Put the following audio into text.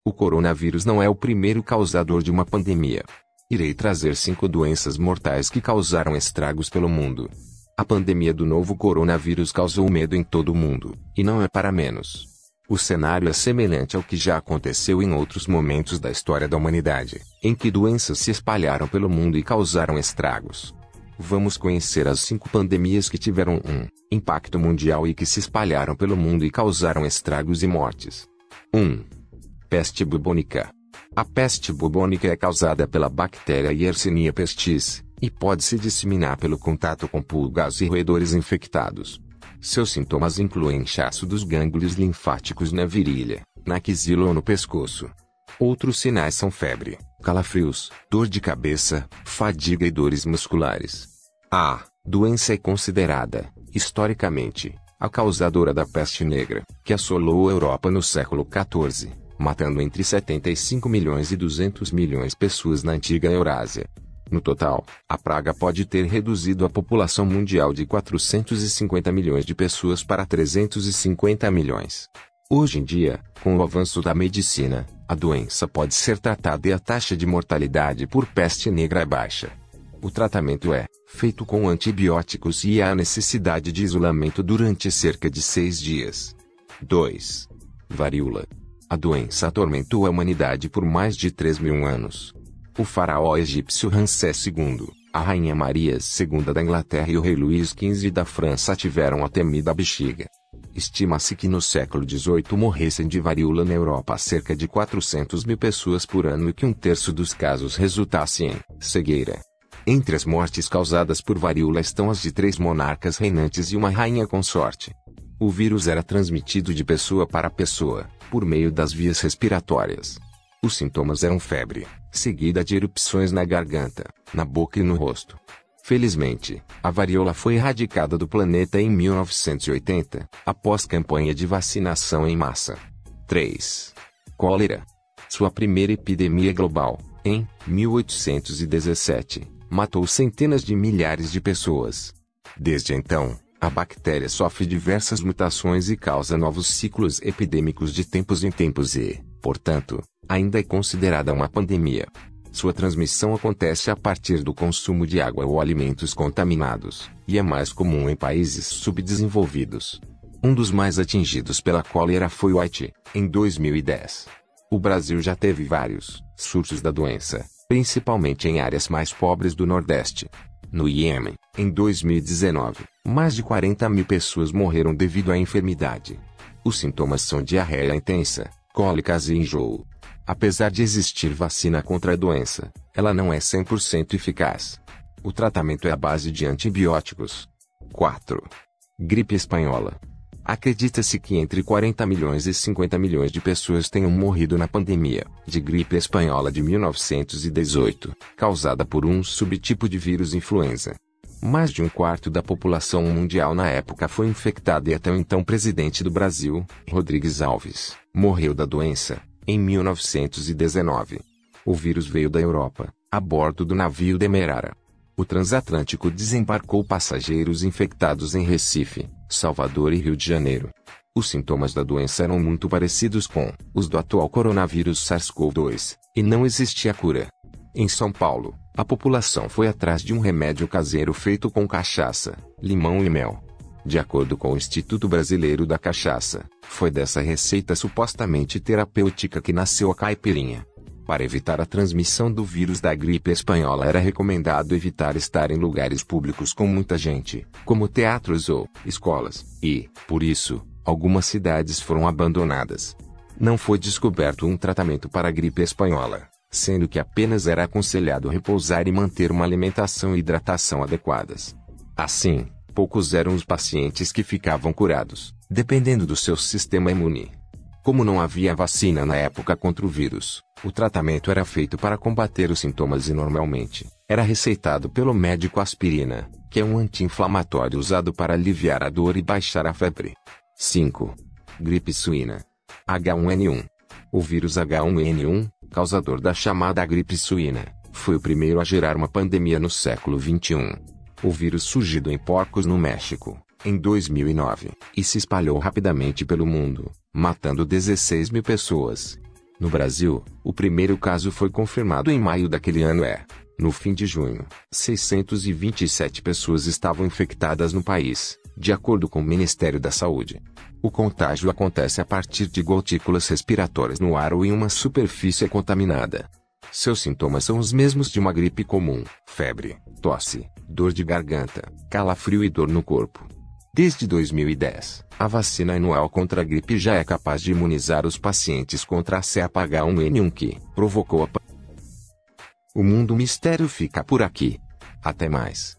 O coronavírus não é o primeiro causador de uma pandemia. Irei trazer 5 doenças mortais que causaram estragos pelo mundo. A pandemia do novo coronavírus causou medo em todo o mundo, e não é para menos. O cenário é semelhante ao que já aconteceu em outros momentos da história da humanidade, em que doenças se espalharam pelo mundo e causaram estragos. Vamos conhecer as 5 pandemias que tiveram um impacto mundial e que se espalharam pelo mundo e causaram estragos e mortes. 1. Peste bubônica. A peste bubônica é causada pela bactéria Yersinia pestis, e pode se disseminar pelo contato com pulgas e roedores infectados. Seus sintomas incluem inchaço dos gânglios linfáticos na virilha, na axila ou no pescoço. Outros sinais são febre, calafrios, dor de cabeça, fadiga e dores musculares. A doença é considerada, historicamente, a causadora da peste negra, que assolou a Europa no século XIV, matando entre 75 milhões e 200 milhões de pessoas na antiga Eurásia. No total, a praga pode ter reduzido a população mundial de 450 milhões de pessoas para 350 milhões. Hoje em dia, com o avanço da medicina, a doença pode ser tratada e a taxa de mortalidade por peste negra é baixa. O tratamento é feito com antibióticos e há necessidade de isolamento durante cerca de 6 dias. 2. Varíola. A doença atormentou a humanidade por mais de 3.000 anos. O faraó egípcio Ramsés II, a rainha Maria II da Inglaterra e o rei Luís XV da França tiveram a temida bexiga. Estima-se que no século XVIII morressem de varíola na Europa cerca de 400 mil pessoas por ano e que 1/3 dos casos resultasse em cegueira. Entre as mortes causadas por varíola estão as de 3 monarcas reinantes e uma rainha consorte. O vírus era transmitido de pessoa para pessoa, por meio das vias respiratórias. Os sintomas eram febre, seguida de erupções na garganta, na boca e no rosto. Felizmente, a varíola foi erradicada do planeta em 1980, após campanha de vacinação em massa. 3. Cólera. Sua primeira epidemia global, em 1817, matou centenas de milhares de pessoas. Desde então, a bactéria sofre diversas mutações e causa novos ciclos epidêmicos de tempos em tempos e, portanto, ainda é considerada uma pandemia. Sua transmissão acontece a partir do consumo de água ou alimentos contaminados, e é mais comum em países subdesenvolvidos. Um dos mais atingidos pela cólera foi o Haiti, em 2010. O Brasil já teve vários surtos da doença, principalmente em áreas mais pobres do Nordeste. No Iêmen, em 2019, mais de 40 mil pessoas morreram devido à enfermidade. Os sintomas são diarreia intensa, cólicas e enjoo. Apesar de existir vacina contra a doença, ela não é 100% eficaz. O tratamento é à base de antibióticos. 4. Gripe espanhola. Acredita-se que entre 40 milhões e 50 milhões de pessoas tenham morrido na pandemia de gripe espanhola de 1918, causada por um subtipo de vírus influenza. Mais de 1/4 da população mundial na época foi infectada e até o então presidente do Brasil, Rodrigues Alves, morreu da doença, em 1919. O vírus veio da Europa, a bordo do navio Demerara. O transatlântico desembarcou passageiros infectados em Recife, Salvador e Rio de Janeiro. Os sintomas da doença eram muito parecidos com os do atual coronavírus SARS-CoV-2, e não existia cura. Em São Paulo, a população foi atrás de um remédio caseiro feito com cachaça, limão e mel. De acordo com o Instituto Brasileiro da Cachaça, foi dessa receita supostamente terapêutica que nasceu a caipirinha. Para evitar a transmissão do vírus da gripe espanhola era recomendado evitar estar em lugares públicos com muita gente, como teatros ou escolas, e, por isso, algumas cidades foram abandonadas. Não foi descoberto um tratamento para a gripe espanhola, sendo que apenas era aconselhado repousar e manter uma alimentação e hidratação adequadas. Assim, poucos eram os pacientes que ficavam curados, dependendo do seu sistema imune. Como não havia vacina na época contra o vírus, o tratamento era feito para combater os sintomas e normalmente era receitado pelo médico aspirina, que é um anti-inflamatório usado para aliviar a dor e baixar a febre. 5. Gripe suína. H1N1. O vírus H1N1, causador da chamada gripe suína, foi o primeiro a gerar uma pandemia no século XXI. O vírus surgiu em porcos no México, em 2009, e se espalhou rapidamente pelo mundo, matando 16 mil pessoas. No Brasil, o primeiro caso foi confirmado em maio daquele ano. No fim de junho, 627 pessoas estavam infectadas no país, de acordo com o Ministério da Saúde. O contágio acontece a partir de gotículas respiratórias no ar ou em uma superfície contaminada. Seus sintomas são os mesmos de uma gripe comum: febre, tosse, dor de garganta, calafrio e dor no corpo. Desde 2010, a vacina anual contra a gripe já é capaz de imunizar os pacientes contra a cepa H1N1 que provocou a O Mundo Mistério fica por aqui. Até mais.